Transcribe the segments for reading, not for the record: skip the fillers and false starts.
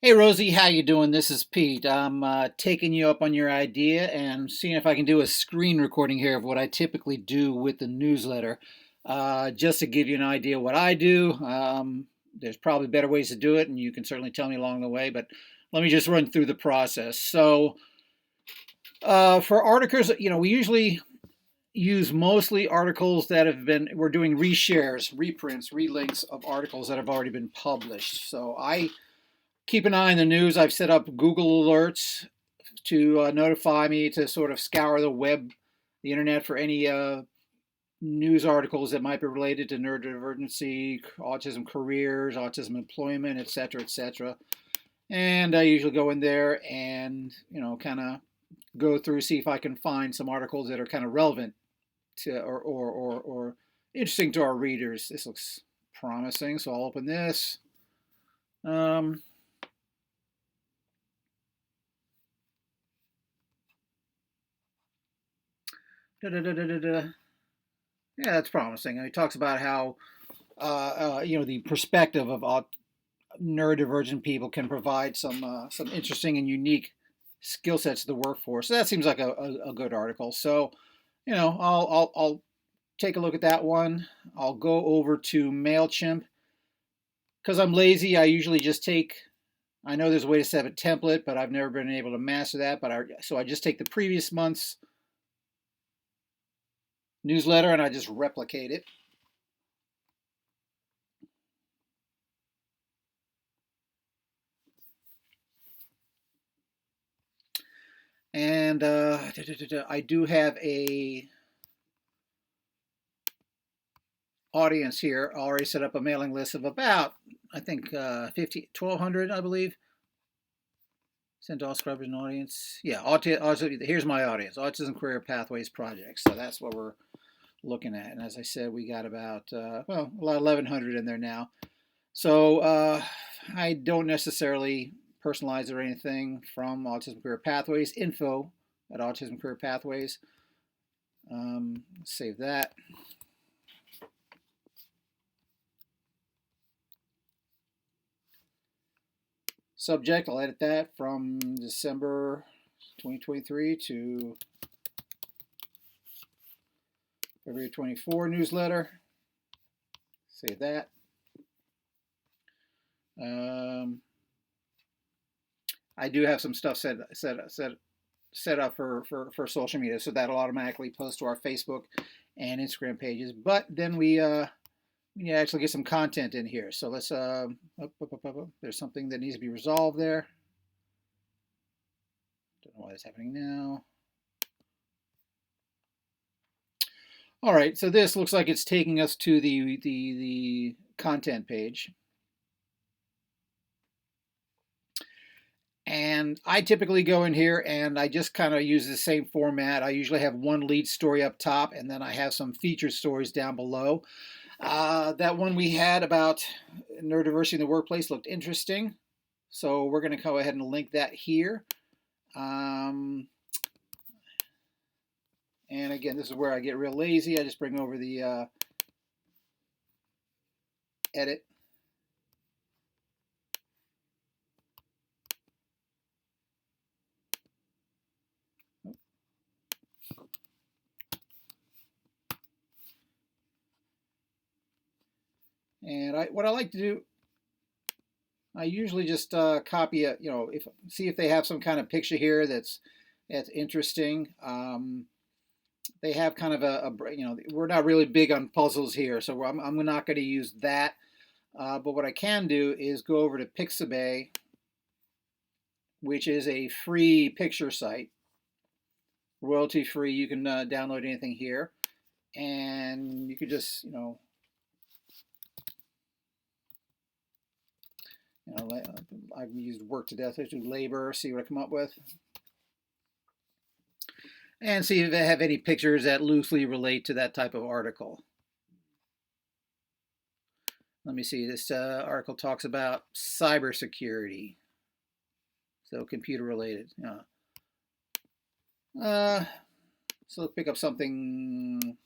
Hey Rosie, how you doing? This is Pete. I'm taking you up on your idea and seeing if I can do a screen recording here of what I typically do with the newsletter. Just to give you an idea what I do. There's probably better ways to do it, and you can certainly tell me along the way. But let me just run through the process. For articles, we usually use mostly articles that we're doing reshares, reprints, relinks of articles that have already been published. So I keep an eye on the news. I've set up Google alerts to notify me to sort of scour the internet for any news articles that might be related to neurodivergency, autism careers, autism employment, etc., etc. And I usually go in there and kind of go through, see if I can find some articles that are kind of relevant to or interesting to our readers. This looks promising, so I'll open this. Um, da, da, da, da, da. Yeah, that's promising. And he talks about how the perspective of neurodivergent people can provide some interesting and unique skill sets to the workforce. So that seems like a good article. So I'll take a look at that one. I'll go over to Mailchimp because I'm lazy. I usually just take. I know there's a way to set up a template, but I've never been able to master that. So I just take the previous month's newsletter and I just replicate it. And I do have a audience here already set up a mailing list of about, I think, 1,200, I believe. Sent to all scrubbers and audience. Yeah, here's my audience, Autism Career Pathways Project. So that's what we're looking at. And as I said, we got about, 1,100 in there now. So I don't necessarily personalize or anything from Autism Career Pathways. Info at Autism Career Pathways. Save that. Subject, I'll edit that from December 2023 to February 24 newsletter. Save that. I do have some stuff set up for social media, so that'll automatically post to our Facebook and Instagram pages. But then we need to actually get some content in here. So let's there's something that needs to be resolved there. Don't know why that's happening now. All right, so this looks like it's taking us to the content page. And I typically go in here and I just kind of use the same format. I usually have one lead story up top and then I have some featured stories down below. That one we had about neurodiversity in the workplace looked interesting. So we're going to go ahead and link that here. And again, this is where I get real lazy. I just bring over the edit. And what I like to do, I usually just copy it, see if they have some kind of picture here that's interesting. They have kind of we're not really big on puzzles here, so I'm not going to use that. But what I can do is go over to Pixabay, which is a free picture site, royalty free. You can download anything here, and you could just I've used work to death. I do labor, see what I come up with, and see if they have any pictures that loosely relate to that type of article. Let me see. This article talks about cybersecurity, so computer related. So let's pick up something.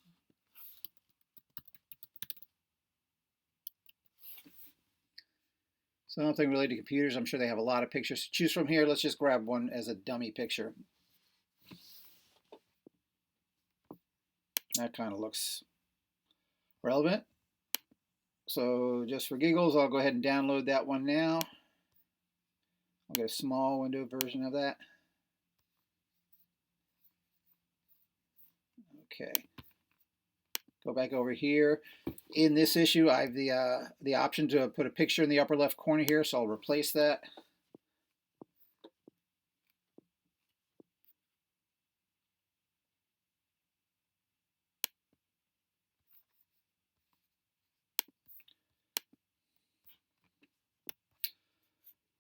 Something related to computers. I'm sure they have a lot of pictures to choose from here. Let's just grab one as a dummy picture. That kind of looks relevant. So just for giggles, I'll go ahead and download that one now. I'll get a small window version of that. Okay. Go back over here. In this issue, I have the option to put a picture in the upper left corner here, so I'll replace that.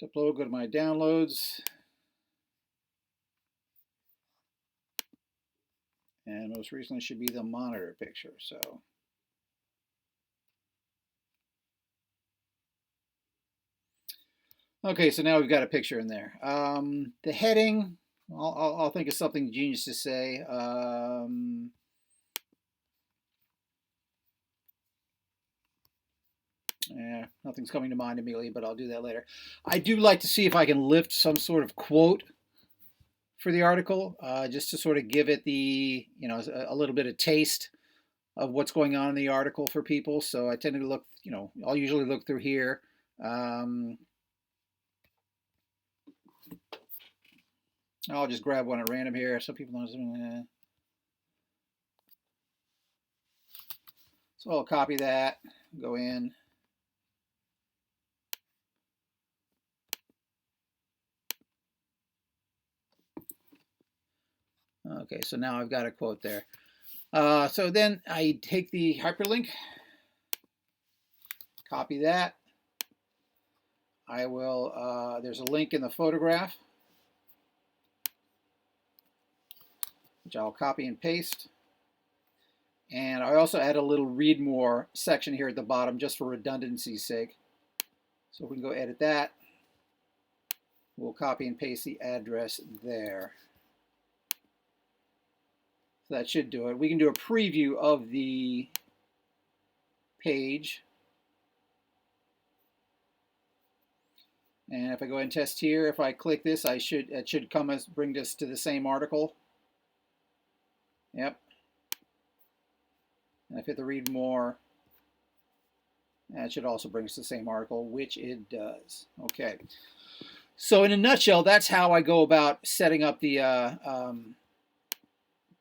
To upload, go to my downloads. And most recently should be the monitor picture. So okay, so now we've got a picture in there. The heading, I'll think of something genius to say. Yeah, nothing's coming to mind immediately, but I'll do that later. I do like to see if I can lift some sort of quote for the article, just to sort of give it the, a little bit of taste of what's going on in the article for people. So I tend to look, I'll usually look through here. I'll just grab one at random here. Some people don't. So I'll copy that, go in. Okay, so now I've got a quote there. So then I take the hyperlink, copy that. I will, there's a link in the photograph, which I'll copy and paste. And I also add a little read more section here at the bottom just for redundancy's sake. So we can go edit that. We'll copy and paste the address there. So that should do it. We can do a preview of the page. And if I go ahead and test here, if I click this, it should bring us to the same article. Yep. And if I hit the read more, that should also bring us to the same article, which it does. Okay. So in a nutshell, that's how I go about setting up the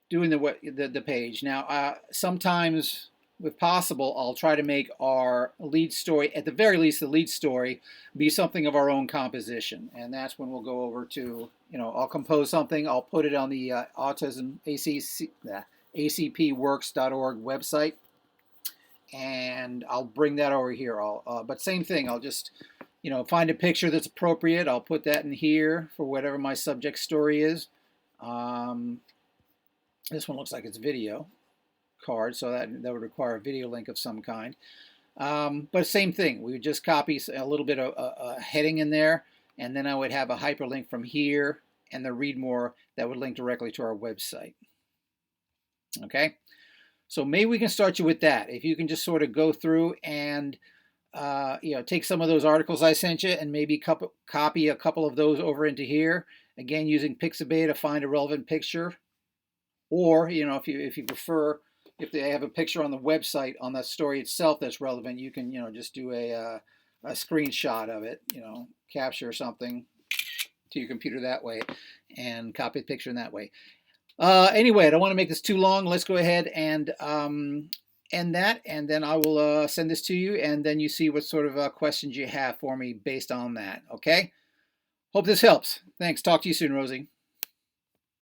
doing the page. Now, sometimes, if possible, I'll try to make our lead story, at the very least, the lead story, be something of our own composition. And that's when we'll go over to, I'll compose something, I'll put it on the Autism ACPworks.org website, and I'll bring that over here. But same thing, I'll just, find a picture that's appropriate. I'll put that in here for whatever my subject story is. This one looks like it's video card, so that would require a video link of some kind. But same thing, we would just copy a little bit of a heading in there, and then I would have a hyperlink from here and the read more that would link directly to our website. Okay, so maybe we can start you with that. If you can just sort of go through and take some of those articles I sent you and maybe copy a couple of those over into here. Again, using Pixabay to find a relevant picture. Or, if you prefer, if they have a picture on the website on the story itself that's relevant, you can, just do a screenshot of it, capture something to your computer that way and copy the picture in that way. Anyway, I don't want to make this too long. Let's go ahead and end that, and then I will send this to you, and then you see what sort of questions you have for me based on that, okay? Hope this helps. Thanks. Talk to you soon, Rosie.